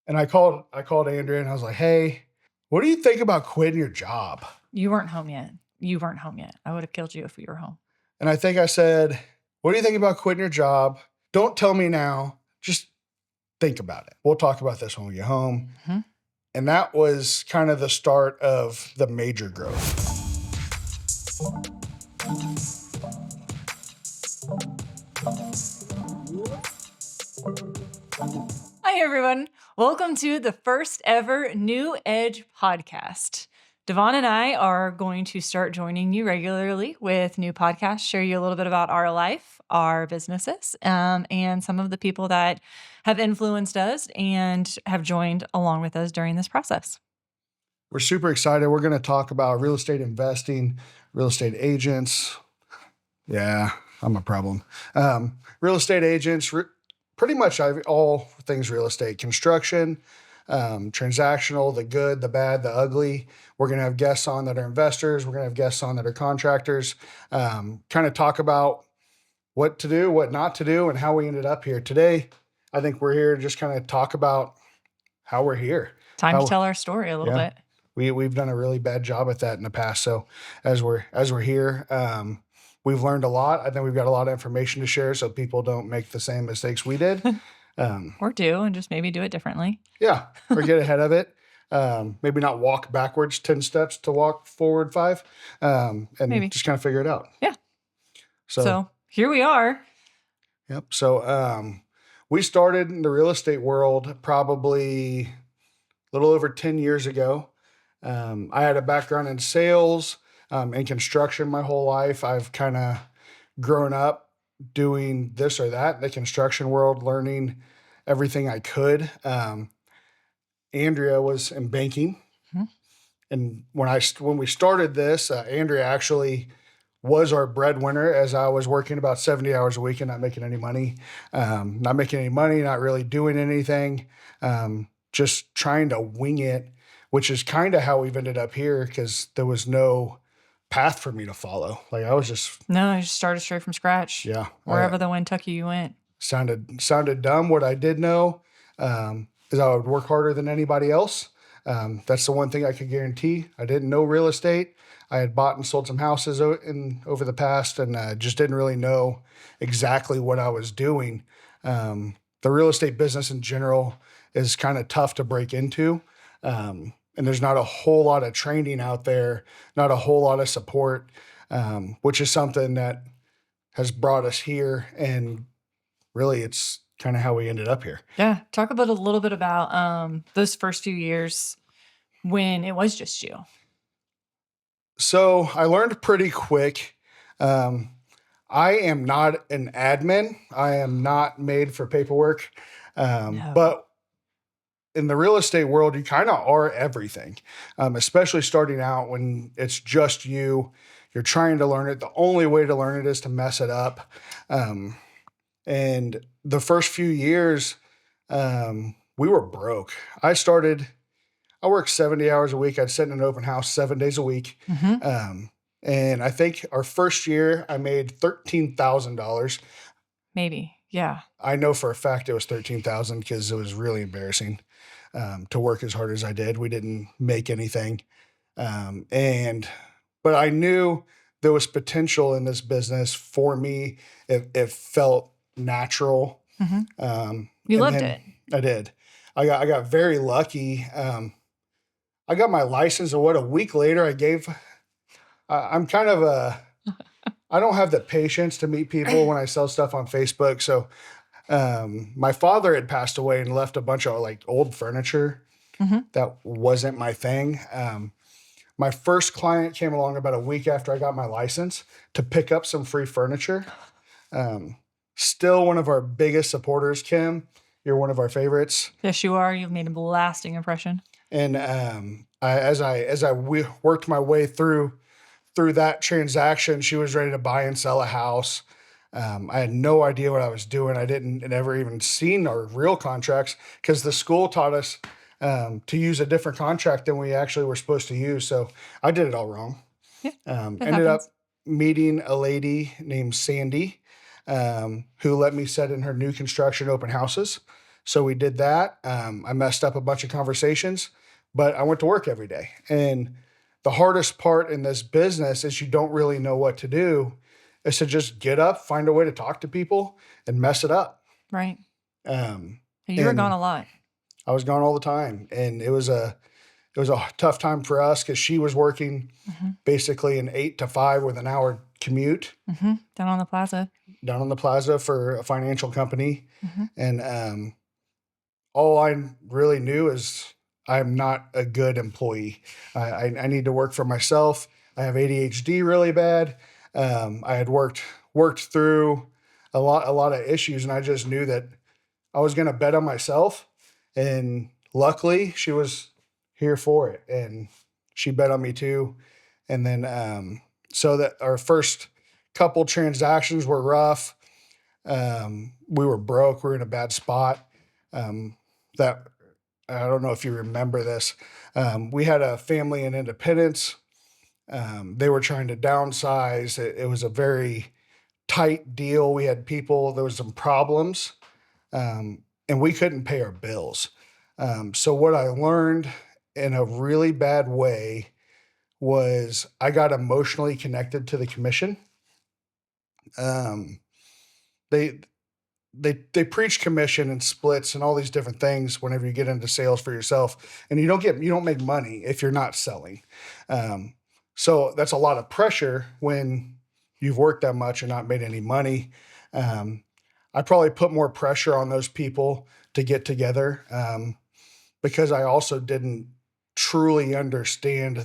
And I called Andrea and I was like, hey, what do you think about quitting your job? You weren't home yet. I would have killed you if you were home. And I think I said, what do you think about quitting your job? Don't tell me now. Just think about it. We'll talk about this when we get home. Mm-hmm. And that was kind of the start of the major growth. Hi, everyone. Welcome to the first ever New Edge podcast. Devon and I are going to start joining you regularly with new podcasts, share you a little bit about our life, our businesses, and some of the people that have influenced us and have joined along with us during this process. We're super excited. We're going to talk about real estate investing, real estate agents. Yeah, I'm a problem. Real estate agents, pretty much all things real estate, construction, transactional, the good, the bad, the ugly. We're going to have guests on that are investors. We're going to have guests on that are contractors, kind of talk about what to do, what not to do, and how we ended up here. Today, I think we're here to just kind of talk about how we're here. Time to tell our story a little bit. We've done a really bad job at that in the past. So as we're here, we've learned a lot. I think we've got a lot of information to share so people don't make the same mistakes we did. Or do, and just maybe do it differently. Yeah, or get ahead of it. Maybe not walk backwards 10 steps to walk forward 5, and maybe just kind of figure it out. Yeah. So here we are. Yep. So we started in the real estate world probably a little over 10 years ago. I had a background in sales and construction my whole life. I've kind of grown up doing this or that in the construction world, learning everything I could. Andrea was in banking. Mm-hmm. And when we started this, Andrea actually was our breadwinner as I was working about 70 hours a week and not making any money. Not really doing anything, just trying to wing it, which is kind of how we've ended up here because there was no path for me to follow. Like I just started straight from scratch. Yeah. Wherever the wind took you went. Sounded dumb. What I did know is I would work harder than anybody else. That's the one thing I could guarantee. I didn't know real estate. I had bought and sold some houses over the past and just didn't really know exactly what I was doing. The real estate business in general is kind of tough to break into. And there's not a whole lot of training out there, not a whole lot of support, which is something that has brought us here. And really, it's kind of how we ended up here. Yeah. Talk about a little bit about those first few years when it was just you. So I learned pretty quick. I am not an admin. I am not made for paperwork. No. But in the real estate world, you kind of are everything, especially starting out when it's just you. You're trying to learn it. The only way to learn it is to mess it up. And the first few years, we were broke. I worked 70 hours a week. I'd sit in an open house 7 days a week. Mm-hmm. And I think our first year I made $13,000. Maybe. Yeah. I know for a fact it was $13,000 because it was really embarrassing to work as hard as I did. We didn't make anything. But I knew there was potential in this business for me. It felt natural. Mm-hmm. You loved it. I did. I got very lucky. I got my license, and a week later I'm kind of I don't have the patience to meet people when I sell stuff on Facebook. So my father had passed away and left a bunch of like old furniture. Mm-hmm. That wasn't my thing. My first client came along about a week after I got my license to pick up some free furniture. Still one of our biggest supporters, Kim. You're one of our favorites. Yes, you are. You've made a lasting impression. And as I worked my way through that transaction, she was ready to buy and sell a house. I had no idea what I was doing. I didn't never even seen our real contracts because the school taught us to use a different contract than we actually were supposed to use. So I did it all wrong. Yeah, ended up meeting a lady named Sandy who let me set in her new construction open houses. So we did that. I messed up a bunch of conversations, but I went to work every day. And the hardest part in this business is you don't really know what to do, is to just get up, find a way to talk to people and mess it up. Right. Um, You were and gone a lot. I was gone all the time. And it was a tough time for us because she was working basically an 8 to 5 with an hour commute Down on the plaza. down on the plaza for a financial company. And all I really knew is I'm not a good employee. I need to work for myself. I have ADHD really bad. I had worked through a lot of issues, and I just knew that I was going to bet on myself. And luckily, she was here for it, and she bet on me too. And then so that our first couple transactions were rough. We were broke. We were in a bad spot. That I don't know if you remember this. We had a family in Independence. They were trying to downsize. It was a very tight deal. We had people. There was some problems, and we couldn't pay our bills. So what I learned in a really bad way was I got emotionally connected to the commission. Um, they they preach commission and splits and all these different things whenever you get into sales for yourself, and you don't make money if you're not selling. Um, so that's a lot of pressure when you've worked that much and not made any money. Um, I probably put more pressure on those people to get together because I also didn't truly understand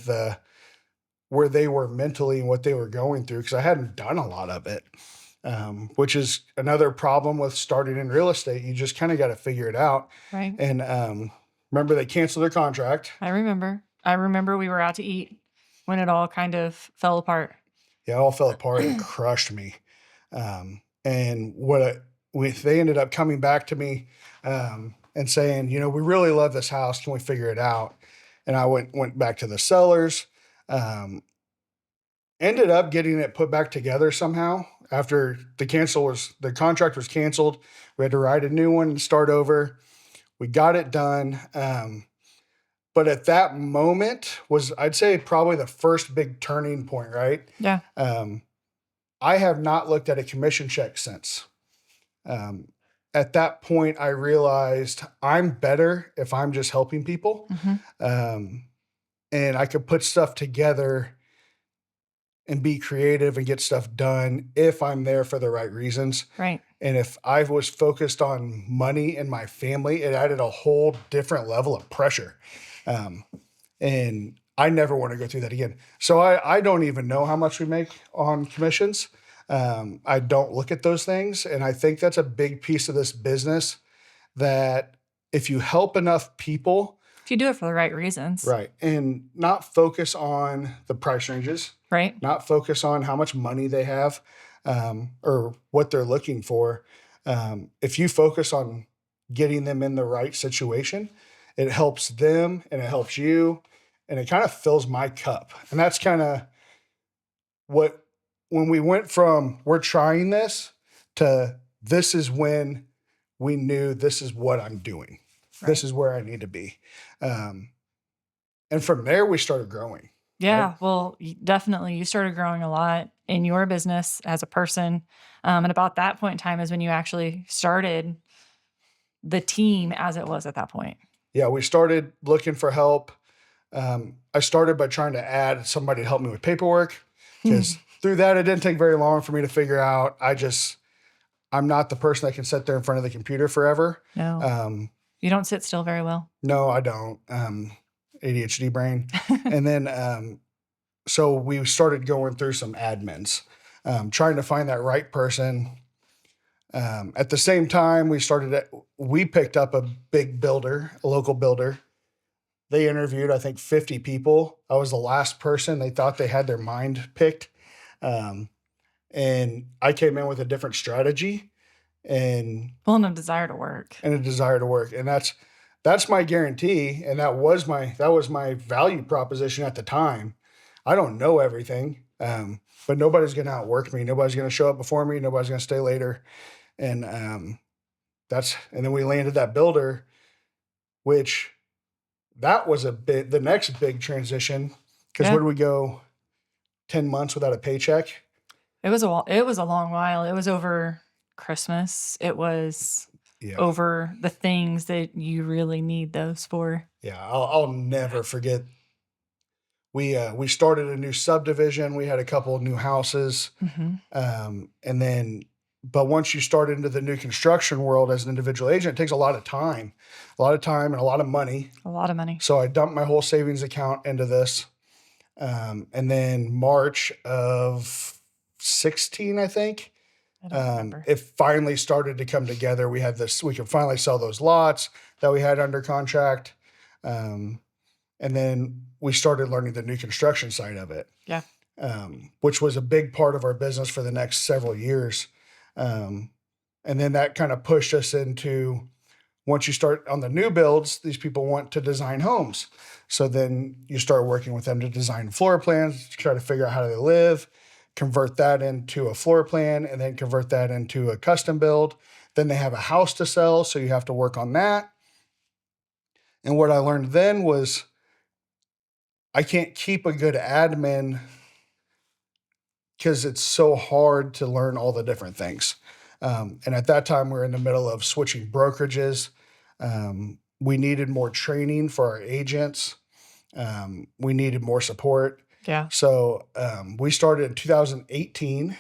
where they were mentally and what they were going through because I hadn't done a lot of it, which is another problem with starting in real estate. You just kind of got to figure it out. Right. And remember, they canceled their contract. I remember we were out to eat when it all kind of fell apart. Yeah, it all fell apart and crushed me. And they ended up coming back to me and saying, we really love this house. Can we figure it out? And I went back to the sellers. Ended up getting it put back together somehow after the contract was canceled. We had to write a new one and start over. We got it done. But at that moment was, I'd say, probably the first big turning point, right? Yeah. I have not looked at a commission check since. At that point, I realized I'm better if I'm just helping people. And I could put stuff together and be creative and get stuff done if I'm there for the right reasons. Right. And if I was focused on money and my family, it added a whole different level of pressure. And I never want to go through that again. So I don't even know how much we make on commissions. I don't look at those things. And I think that's a big piece of this business, that if you help enough people, if you do it for the right reasons. Right. And not focus on the price ranges. Right. Not focus on how much money they have or what they're looking for. If you focus on getting them in the right situation, it helps them and it helps you, and it kind of fills my cup. And that's kind of when we went from we're trying this to this is when we knew this is what I'm doing. Right. This is where I need to be. And from there, we started growing. Yeah, right? Well, definitely. You started growing a lot in your business as a person. And about that point in time is when you actually started the team as it was at that point. Yeah, we started looking for help. I started by trying to add somebody to help me with paperwork, because through that, it didn't take very long for me to figure out I'm not the person that can sit there in front of the computer forever. No. You don't sit still very well. No, I don't. ADHD brain. And then, so we started going through some admins, trying to find that right person. At the same time, we picked up a big builder, a local builder. They interviewed, I think, 50 people. I was the last person. They thought they had their mind picked. And I came in with a different strategy and a desire to work. And that's my guarantee. And that was my value proposition at the time. I don't know everything, but nobody's going to outwork me. Nobody's going to show up before me. Nobody's going to stay later. And and then we landed that builder, which that was the next big transition. Because where did we go 10 months without a paycheck? It was a long while. It was over Christmas. It was over the things that you really need those for. Yeah, I'll never forget. We started a new subdivision. We had a couple of new houses, and then, but once you start into the new construction world as an individual agent, it takes a lot of time, and a lot of money. A lot of money. So I dumped my whole savings account into this, and then March of 16, I think. I don't remember. It finally started to come together. We could finally sell those lots that we had under contract. And then we started learning the new construction side of it. Yeah. Which was a big part of our business for the next several years. And then that kind of pushed us into, once you start on the new builds, these people want to design homes. So then you start working with them to design floor plans, try to figure out how they live, convert that into a floor plan, and then convert that into a custom build. Then they have a house to sell, so you have to work on that. And what I learned then was I can't keep a good admin because it's so hard to learn all the different things. And at that time, we were in the middle of switching brokerages. We needed more training for our agents. We needed more support. Yeah. So we started in 2018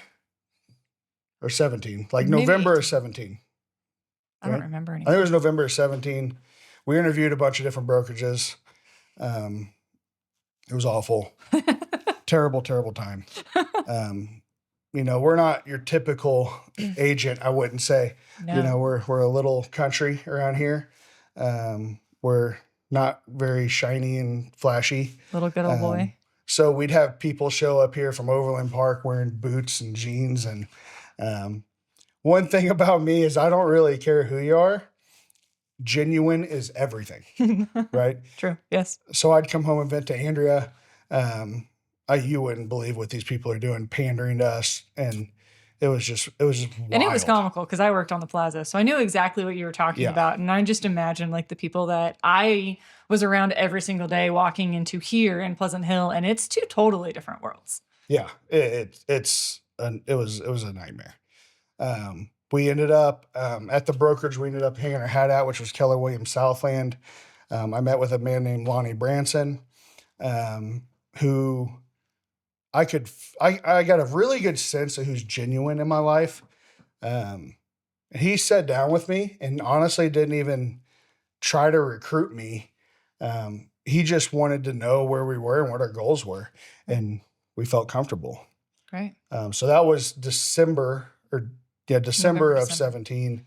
or 17, like maybe November 18. Of 17. I don't remember anything. I think it was November of 17. We interviewed a bunch of different brokerages. It was awful. Terrible time. We're not your typical agent, I wouldn't say. No. We're a little country around here. We're not very shiny and flashy. Little good old boy. So we'd have people show up here from Overland Park wearing boots and jeans. And one thing about me is I don't really care who you are. Genuine is everything, right? True. Yes. So I'd come home and vent to Andrea. You wouldn't believe what these people are doing, pandering to us, and it was just wild. And it was comical because I worked on the plaza, so I knew exactly what you were talking about, and I just imagined like the people that I was around every single day walking into here in Pleasant Hill, and it's two totally different worlds. Yeah, it was a nightmare. We ended up at the brokerage. We ended up hanging our hat out, which was Keller Williams Southland. I met with a man named Lonnie Branson, who I got a really good sense of who's genuine in my life. He sat down with me and honestly didn't even try to recruit me. He just wanted to know where we were and what our goals were, and we felt comfortable. Right. So that was December of 17,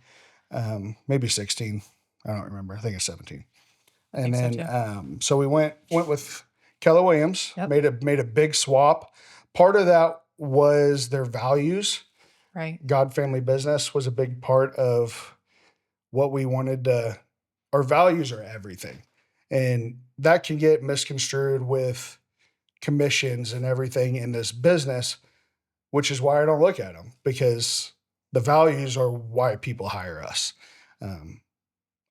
maybe 16. I don't remember. I think it's 17. And then, so we went with Keller Williams, made a big swap. Part of that was their values. Right. God Family Business was a big part of what we wanted to, our values are everything. And that can get misconstrued with commissions and everything in this business, which is why I don't look at them, because the values are why people hire us.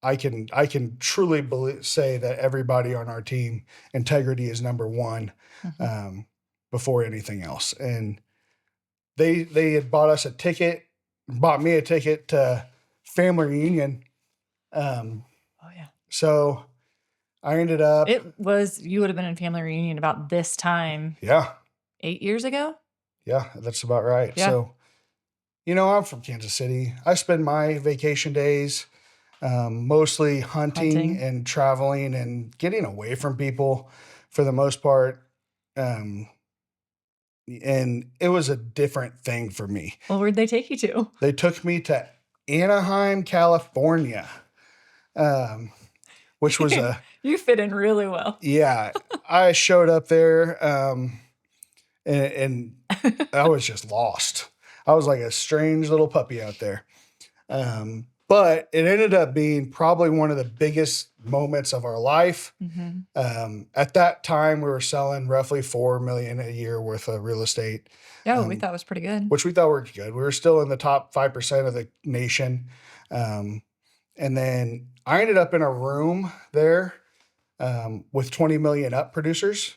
I can truly say that everybody on our team, integrity is number one, before anything else. And they had bought me a ticket to family reunion. So I ended up. You would have been in family reunion about this time. Yeah. 8 years ago. Yeah, that's about right. Yeah. So, I'm from Kansas City. I spend my vacation days mostly hunting and traveling and getting away from people for the most part. And it was a different thing for me. Well, where'd they take you to? They took me to Anaheim, California, which was You fit in really well. Yeah. I showed up there and I was just lost. I was like a strange little puppy out there. But it ended up being probably one of the biggest moments of our life. At that time, we were selling roughly $4 million a year worth of real estate. Yeah, we thought was pretty good. Which we thought were good. We were still in the top 5% of the nation. And then I ended up in a room there with 20 million up producers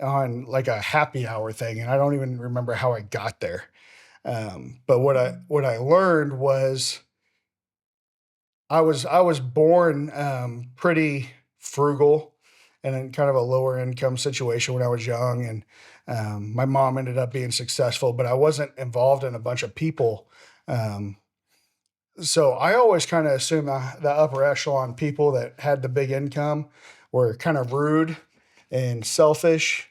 on like a happy hour thing. And I don't even remember how I got there. But what I learned was I was born pretty frugal and in kind of a lower income situation when I was young, and my mom ended up being successful, but I wasn't involved in a bunch of people. Um, so I always kind of assumed the upper echelon people that had the big income were kind of rude and selfish,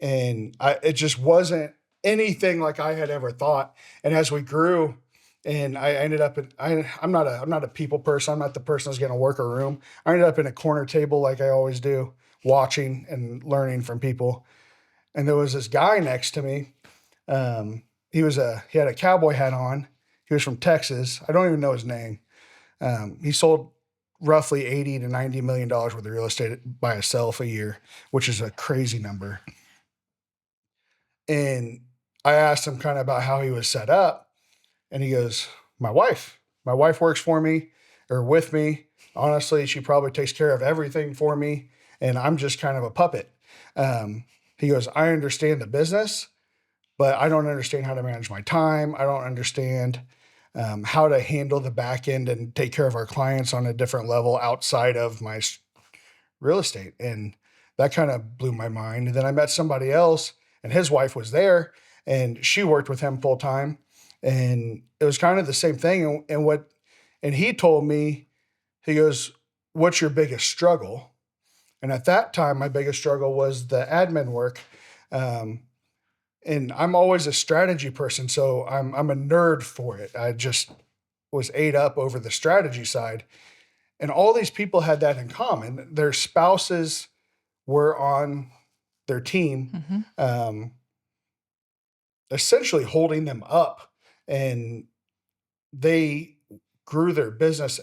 and it just wasn't anything like I had ever thought. And as we grew, and I ended up in, I'm not a people person. I'm not the person that's going to work a room. I ended up in a corner table like I always do, watching and learning from people. And there was this guy next to me. He had a cowboy hat on. He was from Texas. I don't even know his name. He sold roughly 80 to 90 million dollars worth of real estate by himself a year, which is a crazy number. And I asked him kind of about how he was set up, and he goes, My wife works for me or with me. Honestly, she probably takes care of everything for me, and I'm just kind of a puppet. He goes, I understand the business, but I don't understand how to manage my time. I don't understand how to handle the back end and take care of our clients on a different level outside of my real estate. And that kind of blew my mind. And then I met somebody else, and his wife was there, and she worked with him full time. And it was kind of the same thing. And he told me, he goes, What's your biggest struggle? And at that time, my biggest struggle was the admin work. And I'm always a strategy person, so I'm a nerd for it. I just was ate up over the strategy side. And all these people had that in common. Their spouses were on their team, essentially holding them up, and they grew their business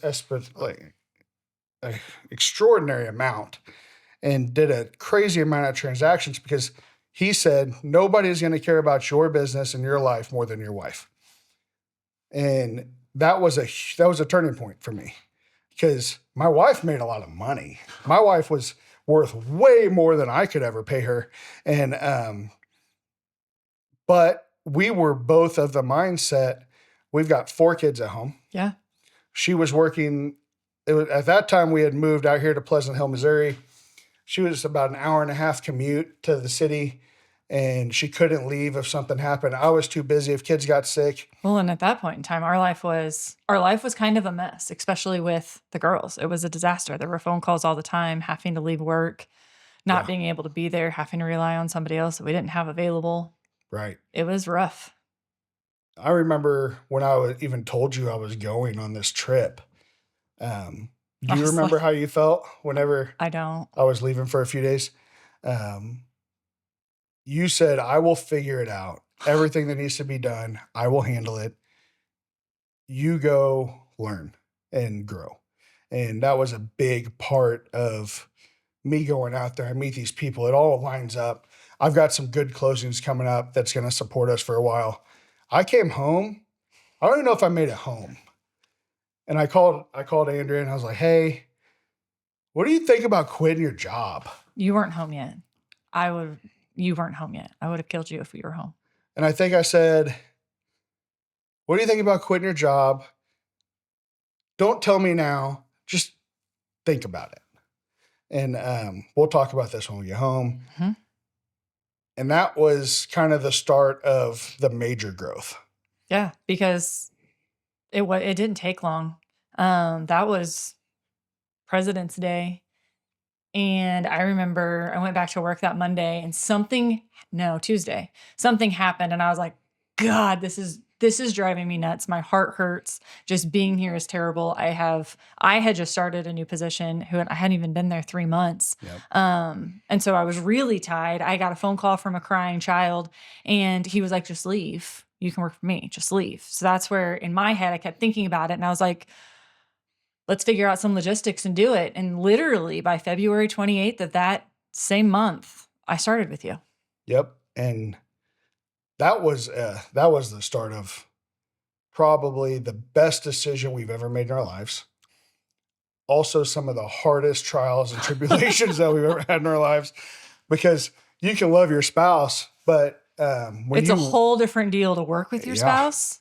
like an extraordinary amount and did a crazy amount of transactions because he said nobody's going to care about your business and your life more than your wife. And that was a turning point for me because my wife made a lot of money. My wife was worth way more than I could ever pay her. And but we were both of the mindset, we've got 4 kids at home. Yeah. She was working, at that time we had moved out here to Pleasant Hill, Missouri. She was about an hour and a half commute to the city, and she couldn't leave if something happened. I was too busy if kids got sick. Well, and at that point in time, our life was kind of a mess, especially with the girls. It was a disaster. There were phone calls all the time, having to leave work, not being able to be there, having to rely on somebody else that we didn't have available. Right. It was rough. I remember when even told you I was going on this trip. Do you remember how you felt whenever I don't. I was leaving for a few days? You said, I will figure it out. Everything that needs to be done, I will handle it. You go learn and grow. And that was a big part of me going out there. I meet these people. It all lines up. I've got some good closings coming up that's going to support us for a while. I came home. I don't even know if I made it home. And I called Andrea and I was like, hey, what do you think about quitting your job? You weren't home yet. You weren't home yet. I would have killed you if you were home. And I think I said, what do you think about quitting your job? Don't tell me now. Just think about it. And we'll talk about this when we get home. Mm-hmm. And that was kind of the start of the major growth. Yeah, because it didn't take long. That was President's Day. And I remember I went back to work that Monday and Tuesday, something happened. And I was like, God, this is driving me nuts. My heart hurts. Just being here is terrible. I had just started a new position I hadn't even been there 3 months. Yep. And so I was really tied. I got a phone call from a crying child and he was like, just leave. You can work for me. Just leave. So that's where in my head, I kept thinking about it. And I was like, let's figure out some logistics and do it. And literally by February 28th of that same month, I started with you. Yep. And that was the start of probably the best decision we've ever made in our lives. also some of the hardest trials and tribulations that we've ever had in our lives, because you can love your spouse, but it's a whole different deal to work with your Yeah. spouse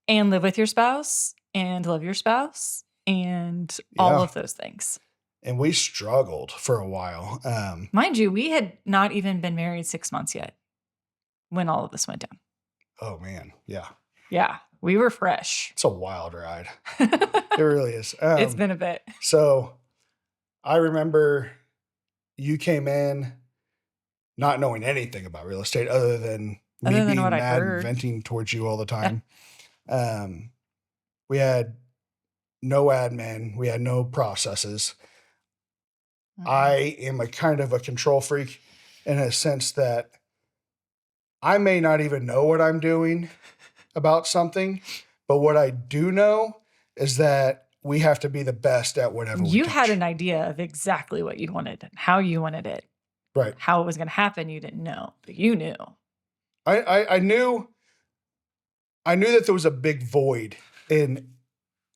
and live with your spouse and love your spouse and all Yeah. of those things. And we struggled for a while. Mind you, we had not even been married 6 months yet when all of this went down. Oh man, yeah, Yeah, we were fresh. it's a wild ride. It really is. It's been a bit. So I remember you came in not knowing anything about real estate other than me Other than being what I mad and heard. venting towards you all the time. We had no admin. We had no processes. I am a kind of a control freak in a sense that I may not even know what I'm doing about something, but what I do know is that we have to be the best at whatever we You touch. had an idea of exactly what you wanted and how you wanted it. Right. How it was going to happen, you didn't know, but you knew. I knew that there was a big void in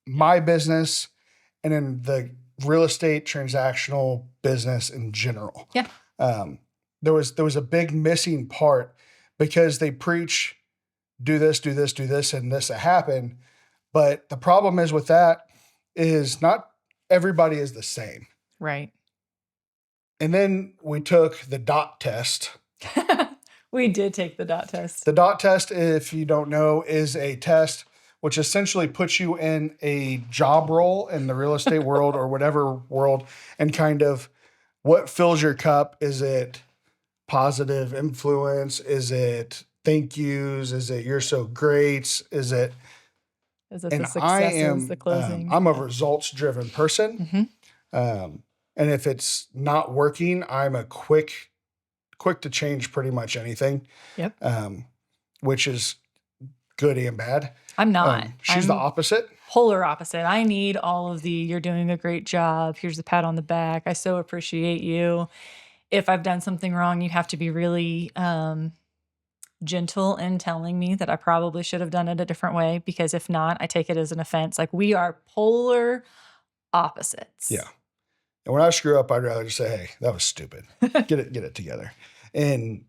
my business and in the real estate transactional business in general. Yeah. There was a big missing part because they preach do this, do this, do this, and this will happen. But the problem is with that is not everybody is the same. Right. And then we took the DOT test. We did take the DOT test. The DOT test, if you don't know, is a test which essentially puts you in a job role in the real estate world or whatever world, and kind of what fills your cup. Is it positive influence? Is it thank yous? Is it you're so great? Is it the and successes, the closing? I'm a results driven person. Mm-hmm. And if it's not working, I'm a quick to change pretty much anything. Yep. Which is good and bad. I'm not. She's the opposite. Polar opposite. I need all of the, you're doing a great job. Here's the pat on the back. I so appreciate you. If I've done something wrong, you have to be really gentle in telling me that I probably should have done it a different way, because if not, I take it as an offense. Like, we are polar opposites. Yeah. And when I screw up, I'd rather just say, hey, that was stupid. Get it together. And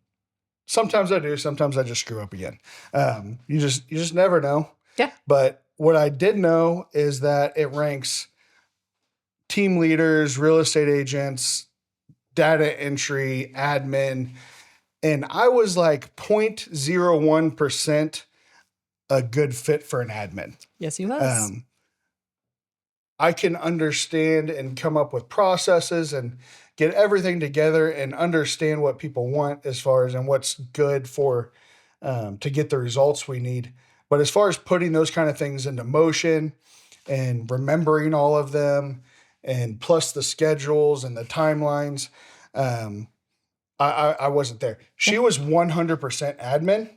sometimes I do. Sometimes I just screw up again. You just never know. Yeah. But what I did know is that it ranks team leaders, real estate agents, data entry, admin, and I was like 0.01% a good fit for an admin. Yes, he was. I can understand and come up with processes and get everything together and understand what people want as far as and what's good for to get the results we need. But as far as putting those kind of things into motion and remembering all of them, and plus the schedules and the timelines, I wasn't there. She was 100% admin.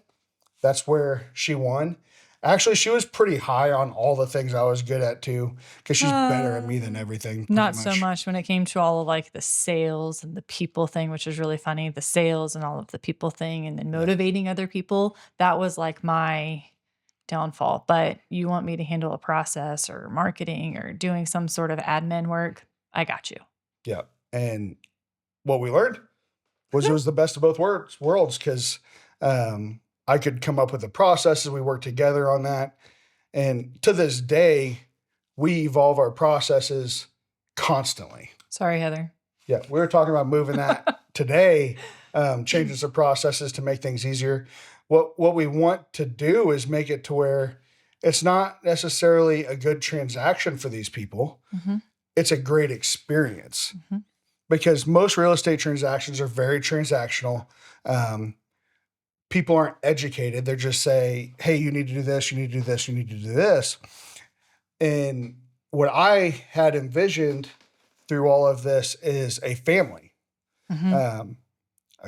That's where she won. Actually, she was pretty high on all the things I was good at too, because she's better at me than everything. Not so much when it came to all of like the sales and the people thing, which is really funny. The sales and all of the people thing, and then motivating other people. That was like my downfall. But you want me to handle a process or marketing or doing some sort of admin work, I got you. Yeah. And what we learned was it was the best of both worlds, because I could come up with the processes. We worked together on that. And to this day, we evolve our processes constantly. Sorry, Heather. Yeah, we were talking about moving that today, changing some processes to make things easier. What we want to do is make it to where it's not necessarily a good transaction for these people. Mm-hmm. It's a great experience. Mm-hmm. Because most real estate transactions are very transactional. People aren't educated. They're just say, hey, you need to do this, you need to do this, you need to do this. And what I had envisioned through all of this is a family, a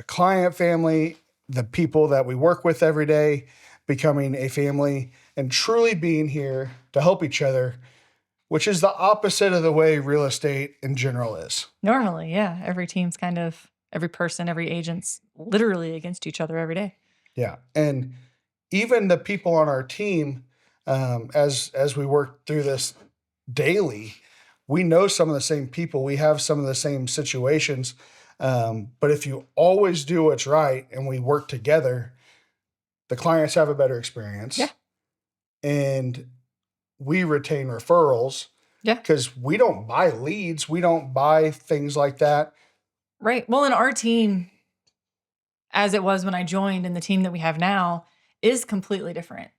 client family, the people that we work with every day, becoming a family and truly being here to help each other, which is the opposite of the way real estate in general is. Normally, yeah. Every team's kind of, every person, every agent's literally against each other every day. Yeah. And even the people on our team, as we work through this daily, we know some of the same people. We have some of the same situations. But if you always do what's right and we work together, the clients have a better experience. Yeah. And we retain referrals. Yeah. Because we don't buy leads. We don't buy things like that. Right. Well, in our team, as it was when I joined, and the team that we have now is completely different.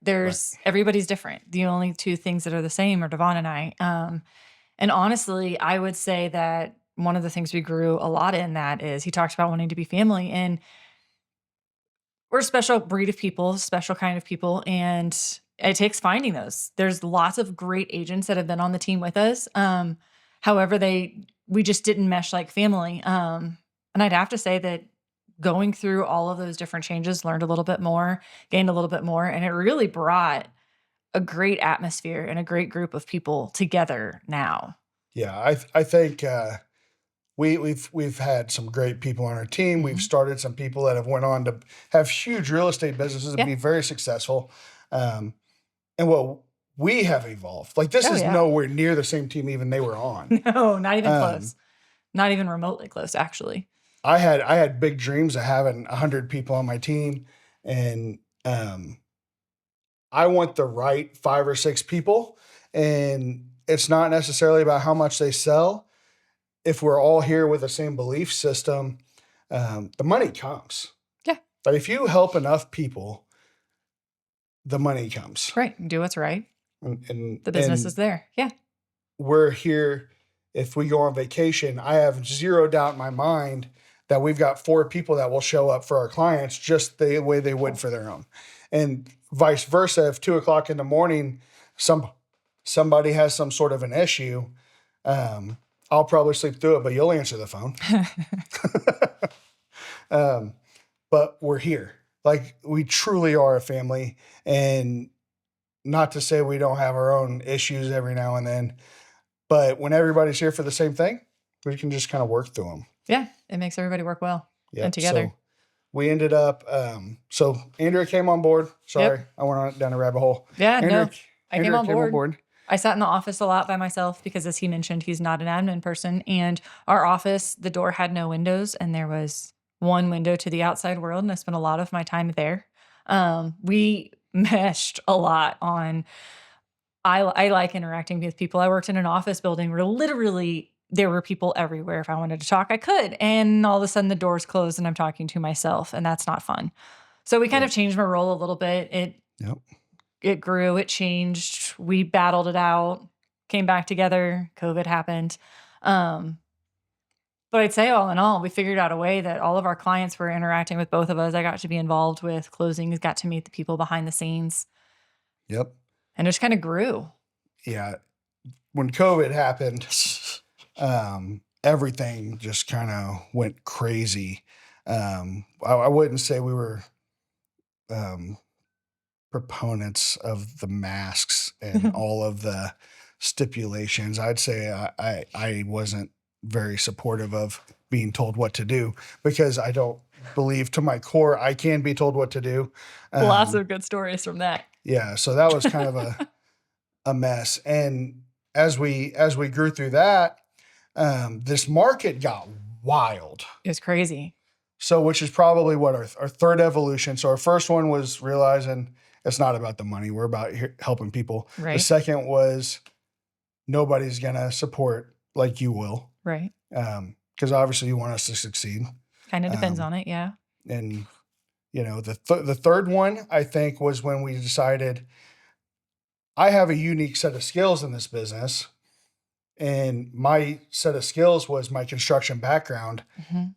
Everybody's different. The only two things that are the same are Devon and I. And honestly, I would say that one of the things we grew a lot in that is he talks about wanting to be family, and we're a special breed of people, special kind of people, and it takes finding those. There's lots of great agents that have been on the team with us. However, we just didn't mesh like family. And I'd have to say that going through all of those different changes, learned a little bit more, gained a little bit more, and it really brought a great atmosphere and a great group of people together now. Yeah, I think we've had some great people on our team. Mm-hmm. We've started some people that have went on to have huge real estate businesses and be very successful. And what we have evolved, like this is nowhere near the same team even they were on. No, not even close. Not even remotely close, actually. I had big dreams of having 100 people on my team, and I want the right 5 or 6 people, and it's not necessarily about how much they sell. If we're all here with the same belief system, the money comes. Yeah. But if you help enough people, the money comes. Right. Do what's right. And the business is there. Yeah. We're here. If we go on vacation, I have zero doubt in my mind that we've got 4 people that will show up for our clients just the way they would for their own. And vice versa, if 2:00 in the morning, somebody has some sort of an issue, I'll probably sleep through it, but you'll answer the phone. But we're here. Like, we truly are a family. And not to say we don't have our own issues every now and then, but when everybody's here for the same thing, we can just kind of work through them. Yeah. It makes everybody work well and together. So we ended up, so Andrea came on board. Sorry, I went down a rabbit hole. Yeah, Andrea came on board. I sat in the office a lot by myself because, as he mentioned, he's not an admin person. And our office, the door had no windows, and there was one window to the outside world. And I spent a lot of my time there. We meshed a lot on, I like interacting with people. I worked in an office building where literally there were people everywhere. If I wanted to talk, I could. And all of a sudden the doors closed and I'm talking to myself, and that's not fun. So we kind of changed my role a little bit. It grew, it changed. We battled it out, came back together. COVID happened. But I'd say all in all, we figured out a way that all of our clients were interacting with both of us. I got to be involved with closings, got to meet the people behind the scenes. Yep. And it just kind of grew. Yeah. When COVID happened, everything just kind of went crazy. I wouldn't say we were proponents of the masks and all of the stipulations. I'd say I wasn't very supportive of being told what to do, because I don't believe to my core I can be told what to do. Lots of good stories from that. Yeah, so that was kind of a mess. And as we grew through that, this market got wild. It was crazy. So, which is probably what our third evolution. So our first one was realizing it's not about the money. We're about helping people. Right. The second was nobody's going to support like you will. Right. Because obviously you want us to succeed. Kind of depends on it. Yeah. And, the third one, I think, was when we decided I have a unique set of skills in this business. And my set of skills was my construction background,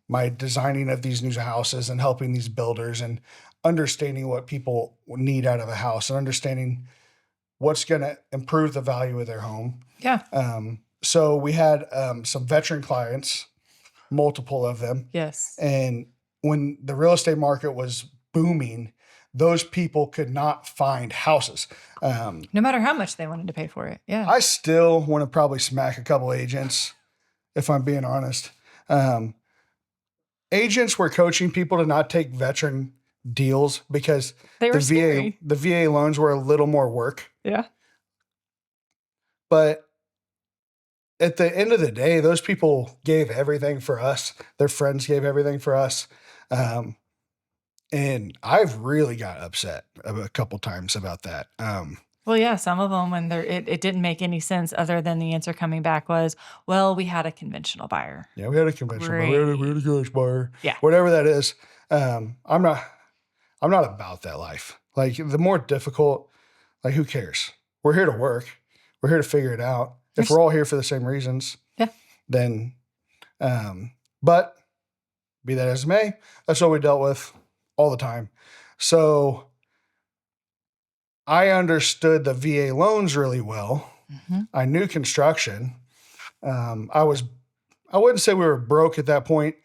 my designing of these new houses and helping these builders and understanding what people need out of a house and understanding what's going to improve the value of their home. Yeah. So we had some veteran clients, multiple of them. Yes. And when the real estate market was booming, those people could not find houses. No matter how much they wanted to pay for it. Yeah. I still want to probably smack a couple agents, if I'm being honest. Agents were coaching people to not take veteran deals because they were the VA loans were a little more work. Yeah. But at the end of the day, those people gave everything for us. Their friends gave everything for us. And I've really got upset a couple times about that. Well, yeah, some of them when it didn't make any sense other than the answer coming back was, well, we had a conventional buyer. Yeah, we had a conventional buyer, we had a cash buyer. Yeah. Whatever that is. I'm not about that life. Like the more difficult, like who cares? We're here to work. We're here to figure it out. If we're all here for the same reasons, yeah. Then, but be that as it may, that's what we dealt with all the time. So I understood the VA loans really well. Mm-hmm. I knew construction. I wouldn't say we were broke at that point,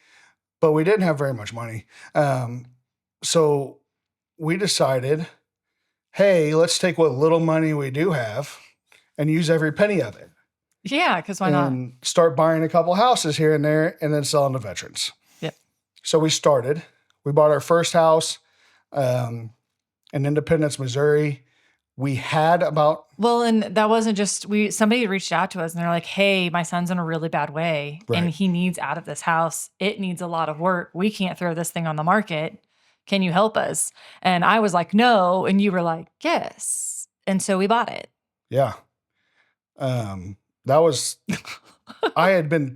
but we didn't have very much money. So we decided, hey, let's take what little money we do have and use every penny of it. Yeah, because why not? And start buying a couple houses here and there and then selling to veterans. Yep. So we started. We bought our first house in Independence, Missouri. We had about... Well, and that wasn't just... somebody reached out to us and they're like, hey, my son's in a really bad way and he needs out of this house. It needs a lot of work. We can't throw this thing on the market. Can you help us? And I was like, no. And you were like, yes. And so we bought it. Yeah. That was...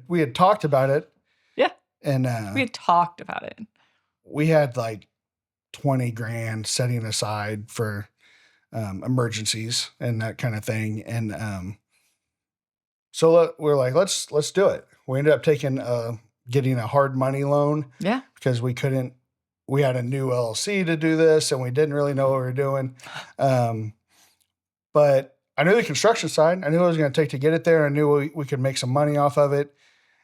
we had talked about it. Yeah. And we had talked about it. We had like 20 grand setting aside for emergencies and that kind of thing. And so we're like, let's do it. We ended up getting a hard money loan. Yeah. Because we had a new LLC to do this and we didn't really know what we were doing. But I knew the construction side. I knew what it was going to take to get it there. I knew we could make some money off of it.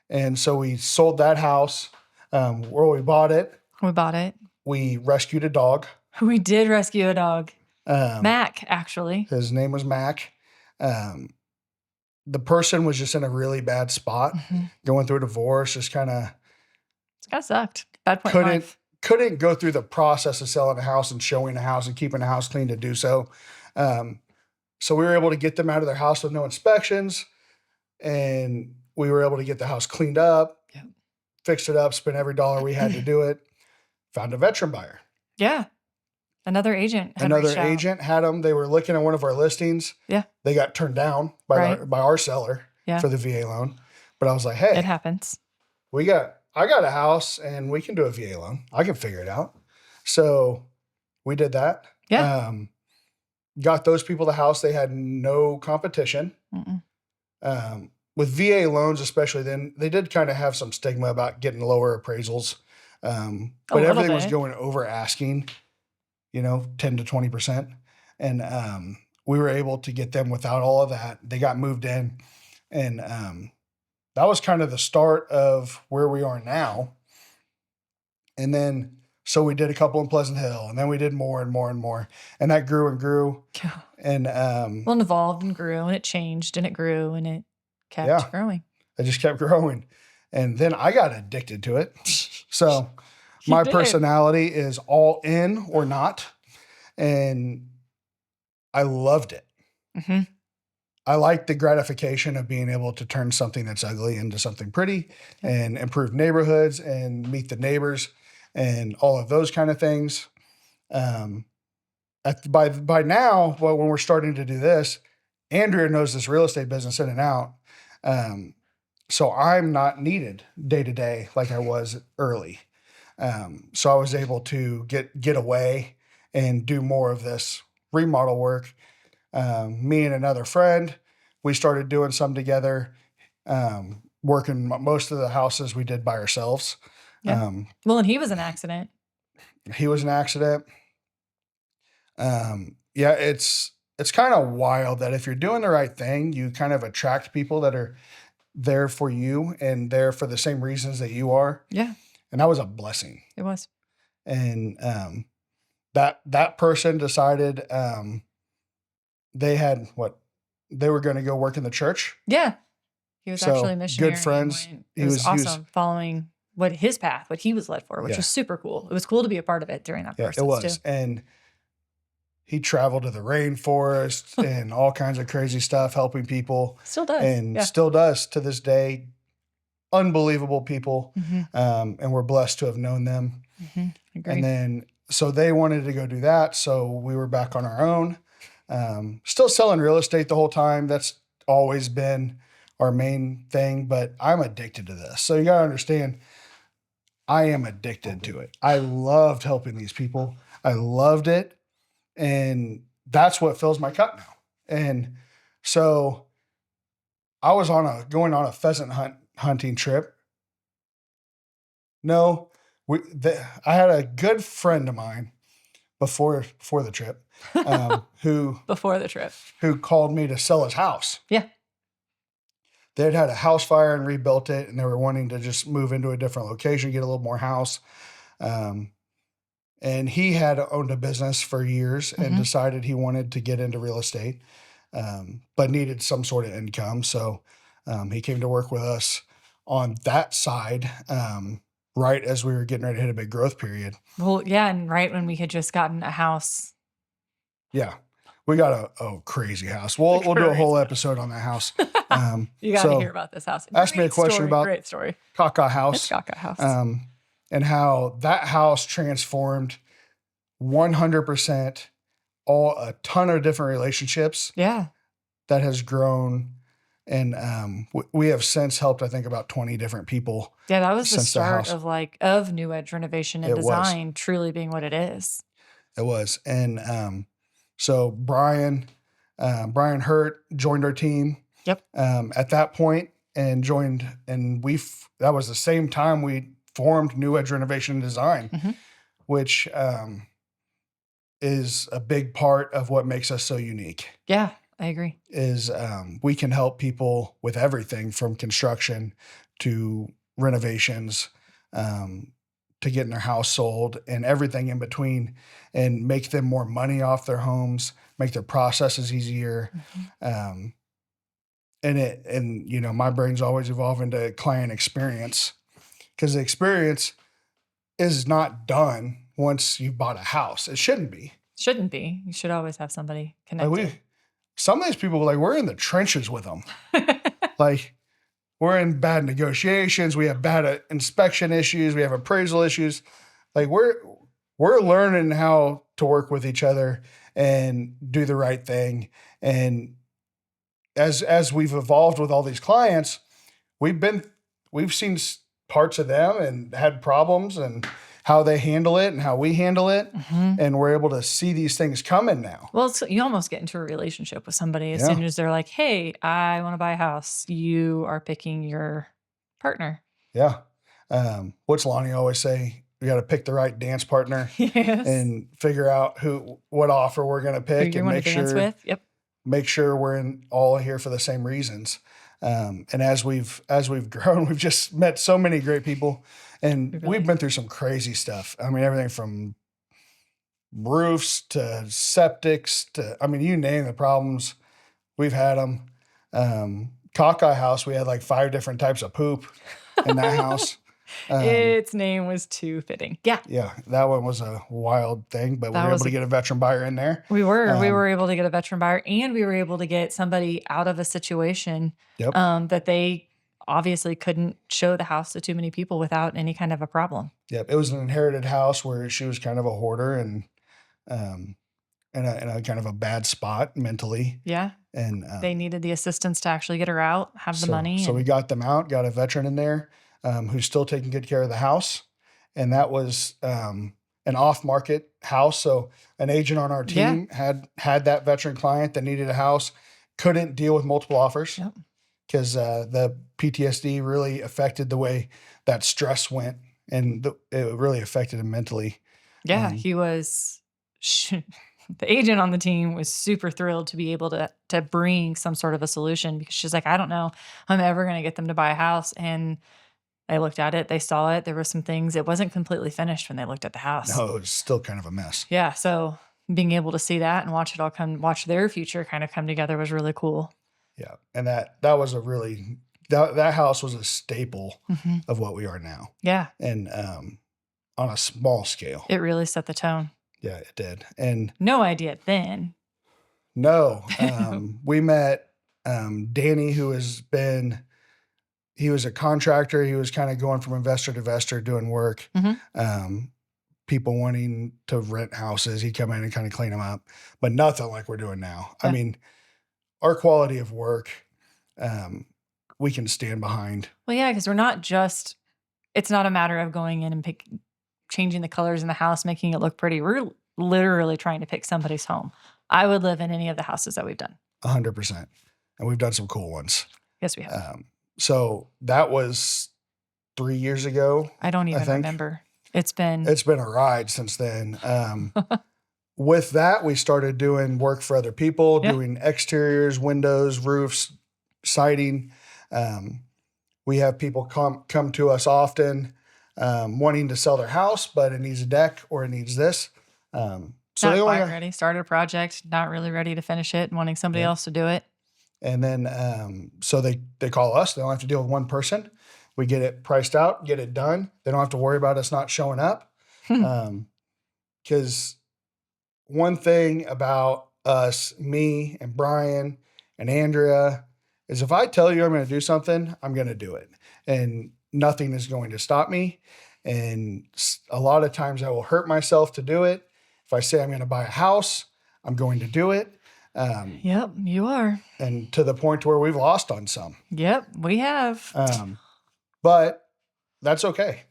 And so we sold that house where we bought it. We rescued a dog. We did rescue a dog. Mac, actually. His name was Mac. The person was just in a really bad spot, going through a divorce, just kind of... It's kind of sucked. Bad point in life. Couldn't go through the process of selling a house and showing a house and keeping a house clean to do so. So we were able to get them out of their house with no inspections, and we were able to get the house cleaned up, fixed it up, spent every dollar we had to do it, found a veteran buyer. Yeah. Another agent had them. They were looking at one of our listings. Yeah. They got turned down by our seller for the VA loan. But I was like, hey. It happens. I got a house and we can do a VA loan. I can figure it out. So we did that. Yeah. Got those people the house. They had no competition. With VA loans, especially then, they did kind of have some stigma about getting lower appraisals. But everything was going over asking, 10 to 20%. And we were able to get them without all of that. They got moved in. And that was kind of the start of where we are now. And then, so we did a couple in Pleasant Hill, and then we did more and more and more. And that grew and grew. And it evolved and grew, and it changed, and it grew, and it kept growing. It just kept growing. And then I got addicted to it. So my personality is all in or not. And I loved it. I like the gratification of being able to turn something that's ugly into something pretty and improve neighborhoods and meet the neighbors and all of those kind of things. By now, when we're starting to do this, Andrea knows this real estate business in and out. So I'm not needed day to day like I was early. So I was able to get away and do more of this remodel work. Me and another friend, we started doing some together, working most of the houses we did by ourselves. Yeah. And he was an accident. It's kind of wild that if you're doing the right thing, you kind of attract people that are there for you and there for the same reasons that you are. Yeah. And that was a blessing. It was. And that person decided they were going to go work in the church. Yeah. He was actually a missionary. Good friends. It was awesome following what he was led for, which was super cool. It was cool to be a part of it during that process. It was. Too. And he traveled to the rainforest and all kinds of crazy stuff, helping people. Still does. And Yeah. still does to this day. Unbelievable people. Mm-hmm. And we're blessed to have known them. Mm-hmm. Agree. And then, so they wanted to go do that. So we were back on our own, still selling real estate the whole time. That's always been our main thing, but I'm addicted to this. So you got to understand, I am addicted to it. I loved helping these people. I loved it. And that's what fills my cup now. And so I was going on a pheasant hunting trip. No, I had a good friend of mine before the trip, Before the trip, who called me to sell his house. Yeah. They'd had a house fire and rebuilt it, and they were wanting to just move into a different location, get a little more house. And he had owned a business for years and decided he wanted to get into real estate, but needed some sort of income. So he came to work with us on that side, right as we were getting ready to hit a big growth period. Well, yeah, and right when we had just gotten a house. Yeah. We got a crazy house. We'll do a whole episode on that house. You got to hear about this house. Ask me a question about great story. Kaka House. It's Kaka House. And how that house transformed 100% a ton of different relationships. Yeah. That has grown. And we have since helped, I think, about 20 different people. Yeah, that was the start of New Edge Renovation and Design truly being what it is. It was. And so Brian Hurt joined our team. Yep. At that point, and joined, and that was the same time we formed New Edge Renovation and Design, which is a big part of what makes us so unique. Yeah, I agree. Is we can help people with everything from construction to renovations, to getting their house sold and everything in between, and make them more money off their homes, make their processes easier. And you know, my brain's always evolving to client experience, because the experience is not done once you've bought a house. It shouldn't be. Shouldn't be. You should always have somebody connected. Some of these people, like, we're in the trenches with them. Like, we're in bad negotiations. We have bad inspection issues. We have appraisal issues. Like, we're learning how to work with each other and do the right thing. And as we've evolved with all these clients, we've seen parts of them and had problems, and how they handle it and how we handle it. And we're able to see these things coming now. Well, you almost get into a relationship with somebody as soon as they're like, hey, I want to buy a house. You are picking your partner. Yeah. What's Lonnie always say? We got to pick the right dance partner. Yes. And figure out what offer we're going to pick, and make sure we're all here for the same reasons. And as we've grown, we've just met so many great people, and we've been through some crazy stuff. I mean, everything from roofs to septics to, I mean, you name the problems, we've had them. Cockeye House, we had like 5 different types of poop in that house. Its name was too fitting. Yeah. Yeah. That one was a wild thing, but we were able to get a veteran buyer in there. We were able to get a veteran buyer, and we were able to get somebody out of a situation that they obviously couldn't show the house to too many people without any kind of a problem. Yep. It was an inherited house where she was kind of a hoarder and in a kind of a bad spot mentally. Yeah. And they needed the assistance to actually get her out, have the money. So we got them out, got a veteran in there. Who's still taking good care of the house. And that was an off-market house. So an agent on our team had that veteran client that needed a house, couldn't deal with multiple offers because the PTSD really affected the way that stress went, and it really affected him mentally. Yeah, he was... The agent on the team was super thrilled to be able to bring some sort of a solution, because she's like, I don't know I'm ever going to get them to buy a house. And they looked at it, they saw it. There were some things, it wasn't completely finished when they looked at the house. No, it was still kind of a mess. Yeah. So being able to see that and watch their future kind of come together was really cool. Yeah. And that was that house was a staple of what we are now. Yeah. And on a small scale. It really set the tone. Yeah, it did. And No idea then. no, we met Danny, he was a contractor. He was kind of going from investor to investor doing work. People wanting to rent houses. He'd come in and kind of clean them up, but nothing like we're doing now. Yeah. I mean, our quality of work, we can stand behind. Well, yeah, because we're not just, it's not a matter of going in and changing the colors in the house, making it look pretty. We're literally trying to pick somebody's home. I would live in any of the houses that we've done. 100%. And we've done some cool ones. Yes, we have. So that was 3 years ago. I don't even remember. It's been a ride since then. With that, we started doing work for other people, doing exteriors, windows, roofs, siding. We have people come to us often, wanting to sell their house, but it needs a deck or it needs this. So not quite ready. Started a project, not really ready to finish it, and wanting somebody else to do it. And then, so they call us. They don't have to deal with one person. We get it priced out, get it done. They don't have to worry about us not showing up. Because one thing about us, me and Brian and Andrea, is if I tell you I'm going to do something, I'm going to do it. And nothing is going to stop me. And a lot of times I will hurt myself to do it. If I say I'm going to buy a house, I'm going to do it. Yep, you are. And to the point where we've lost on some. Yep, we have. But that's okay.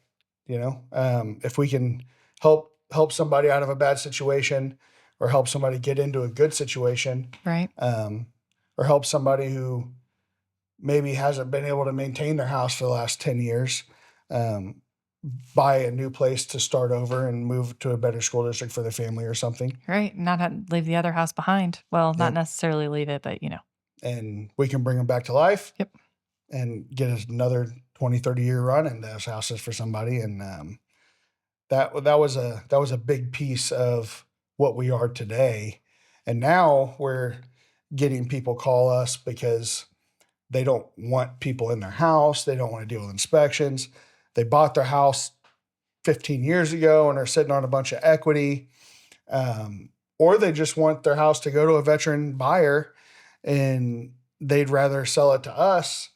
If we can help somebody out of a bad situation or help somebody get into a good situation. Right. Or help somebody who maybe hasn't been able to maintain their house for the last 10 years, buy a new place to start over and move to a better school district for their family or something. Right. Not have to leave the other house behind. Well, not necessarily leave it, but And we can bring them back to life. Yep. And get another 20, 30 year run in those houses for somebody. And that was a big piece of what we are today. And now we're getting people call us because they don't want people in their house. They don't want to deal with inspections. They bought their house 15 years ago and are sitting on a bunch of equity. Or they just want their house to go to a veteran buyer and they'd rather sell it to us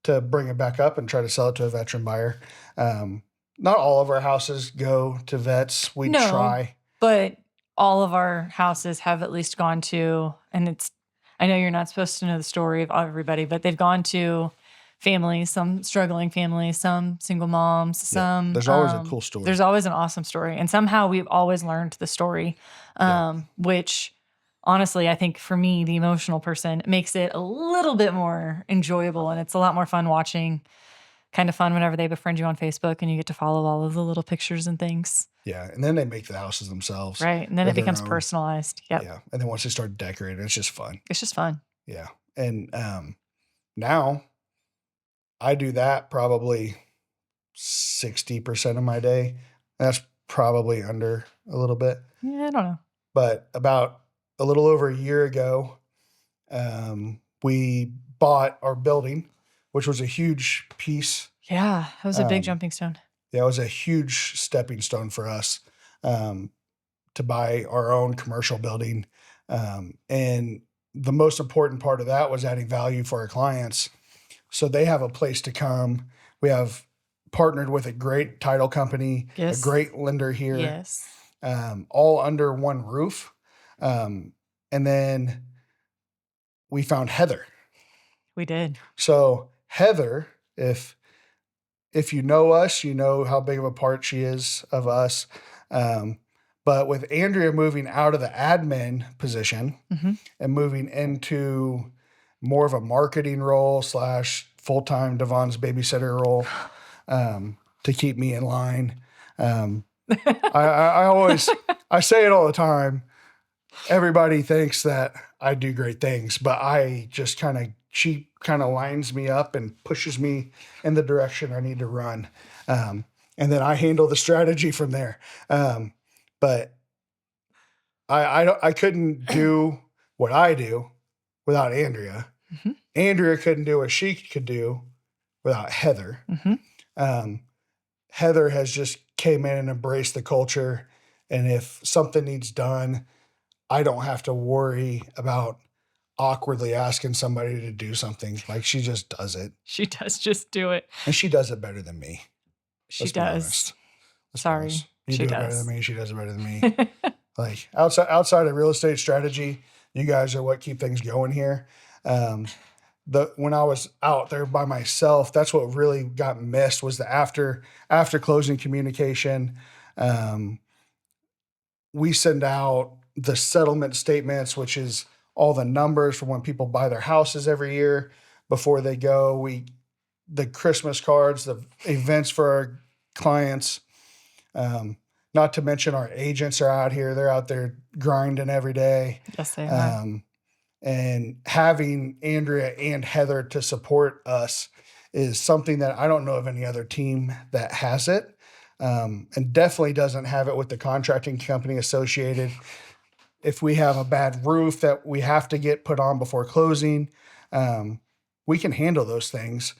to bring it back up and try to sell it to a veteran buyer. Not all of our houses go to vets. We try. But all of our houses have at least gone to, and I know you're not supposed to know the story of everybody, but they've gone to families, some struggling families, some single moms, some. There's always a cool story. There's always an awesome story. And somehow we've always learned the story, which honestly, I think for me, the emotional person, makes it a little bit more enjoyable. And it's a lot more fun watching. Kind of fun whenever they befriend you on Facebook and you get to follow all of the little pictures and things. Yeah. And then they make the houses themselves. Right. And then it becomes personalized. Yep. Yeah. And then once they start decorating, it's just fun. It's just fun. Yeah. And now I do that probably 60% of my day. That's probably under a little bit. Yeah, I don't know. But about a little over a year ago, we bought our building, which was a huge piece. Yeah, it was a big jumping stone. Yeah, it was a huge stepping stone for us to buy our own commercial building. And the most important part of that was adding value for our clients. So they have a place to come. We have partnered with a great title company, a great lender here. Yes. All under one roof. And then we found Heather. We did. So Heather, if you know us, you know how big of a part she is of us. But with Andrea moving out of the admin position and moving into more of a marketing role / full-time Devon's babysitter role to keep me in line. I say it all the time. Everybody thinks that I do great things, but she kind of lines me up and pushes me in the direction I need to run. And then I handle the strategy from there. But I couldn't do what I do without Andrea. Andrea couldn't do what she could do without Heather. Heather has just came in and embraced the culture And if something needs done, I don't have to worry about awkwardly asking somebody to do something. Like, she just does it. She does just do it. And she does it better than me. She Let's be does. honest. Let's be Sorry. honest. You She do it better does. than me. She does it better than me. Like, outside of real estate strategy, you guys are what keep things going here. When I was out there by myself, that's what really got missed, was the after closing communication. We send out the settlement statements, which is all the numbers for when people buy their houses every year before they go. The Christmas cards, the events for our clients. Not to mention our agents are out here. They're out there grinding every day. Yes, they are. And having Andrea and Heather to support us is something that I don't know of any other team that has it. And definitely doesn't have it with the contracting company associated. If we have a bad roof that we have to get put on before closing, we can handle those things.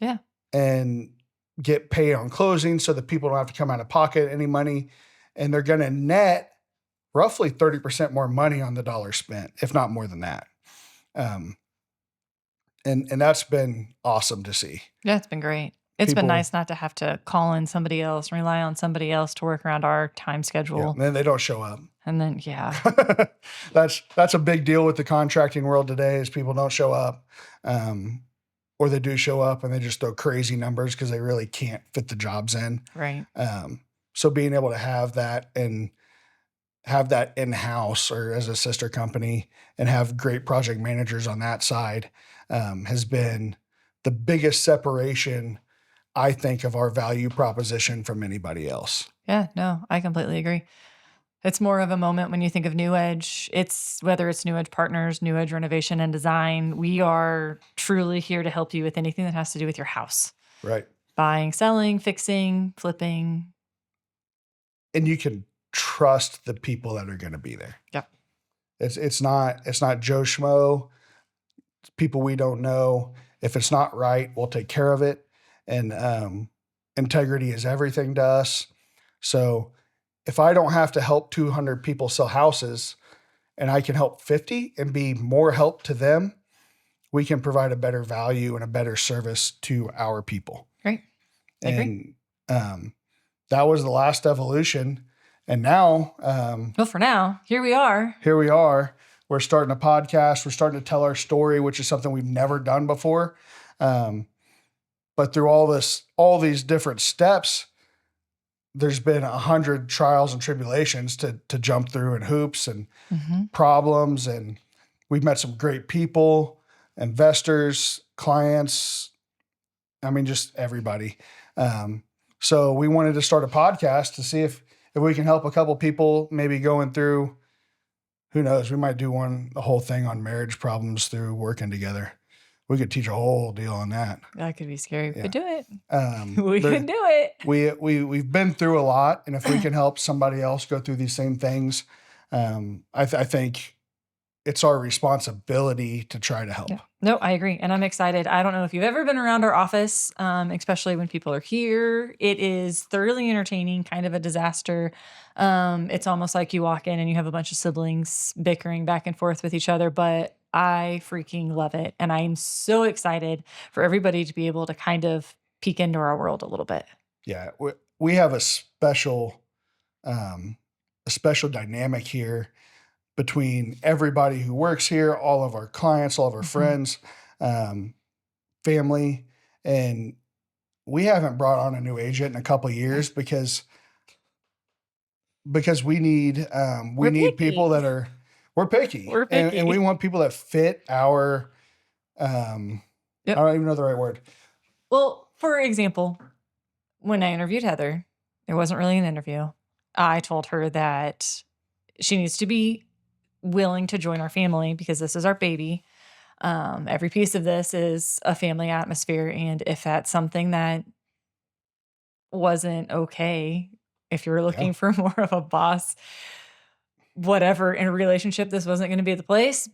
Yeah. And get paid on closing so that people don't have to come out of pocket any money. And they're going to net roughly 30% more money on the dollar spent, if not more than that. And that's been awesome to see. Yeah, it's been great. It's been nice not to have to call in somebody else, rely on somebody else to work around our time schedule. Yeah, and then they don't show up. And then, yeah. That's a big deal with the contracting world today, is people don't show up. Or they do show up and they just throw crazy numbers because they really can't fit the jobs in. Right. So being able to have that and have that in-house or as a sister company and have great project managers on that side has been the biggest separation, I think, of our value proposition from anybody else. Yeah, no, I completely agree. It's more of a moment when you think of New Edge. It's whether it's New Edge Partners, New Edge Renovation and Design. We are truly here to help you with anything that has to do with your house. Right. Buying, selling, fixing, flipping. And you can trust the people that are going to be there. Yep. It's not Joe Schmo. It's people we don't know. If it's not right, we'll take care of it. And integrity is everything to us. So if I don't have to help 200 people sell houses and I can help 50 and be more help to them, we can provide a better value and a better service to our people. Great. I agree. And that was the last evolution. And now, well, for now, here we are. Here we are. We're starting a podcast. We're starting to tell our story, which is something we've never done before. But through all these different steps, there's been 100 trials and tribulations to jump through, and hoops and problems. And we've met some great people, investors, clients. I mean, just everybody. So we wanted to start a podcast to see if we can help a couple people maybe going through, who knows, we might do the whole thing on marriage problems through working together. We could teach a whole deal on that. That could be scary. We could do it. We can do it. We've been through a lot, and if we can help somebody else go through these same things, I think it's our responsibility to try to help. Yeah. No, I agree. And I'm excited. I don't know if you've ever been around our office, especially when people are here. It is thoroughly entertaining, kind of a disaster. It's almost like you walk in and you have a bunch of siblings bickering back and forth with each other, but I freaking love it. And I'm so excited for everybody to be able to kind of peek into our world a little bit. Yeah. We have a special dynamic here between everybody who works here, all of our clients, all of our friends, family. And we haven't brought on a new agent in a couple of years because we need people that we're picky. We're picky. And we want people that fit our, I don't even know the right word. Well, for example, when I interviewed Heather, there wasn't really an interview. I told her that she needs to be willing to join our family because this is our baby. Every piece of this is a family atmosphere. And if that's something that wasn't okay, if you were looking for more of a boss, whatever, in a relationship, this wasn't going to be the place.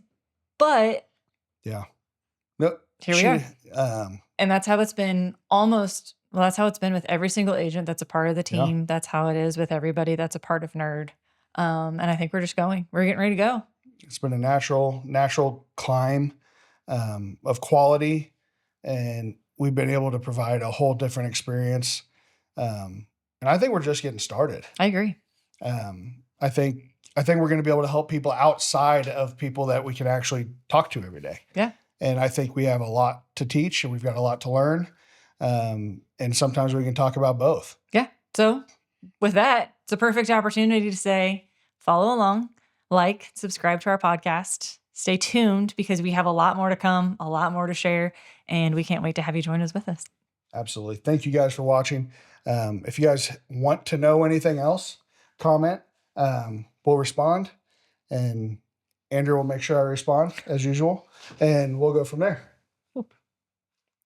But yeah, no, here we are. And that's how it's been almost Well, that's how it's been with every single agent that's a part of the Yeah. team. That's how it is with everybody that's a part of Nerd. And I think we're getting ready to go. It's been a natural climb of quality, and we've been able to provide a whole different experience. And I think we're just getting started. I agree. I think we're going to be able to help people outside of people that we can actually talk to every day. Yeah. And I think we have a lot to teach, and we've got a lot to learn. And sometimes we can talk about both. Yeah. So with that, it's a perfect opportunity to say, follow along, like, subscribe to our podcast. Stay tuned because we have a lot more to come, a lot more to share, and we can't wait to have you join us with us. Absolutely. Thank you guys for watching. If you guys want to know anything else, comment. We'll respond, and Andrew will make sure I respond as usual, and we'll go from there.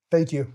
Thank you.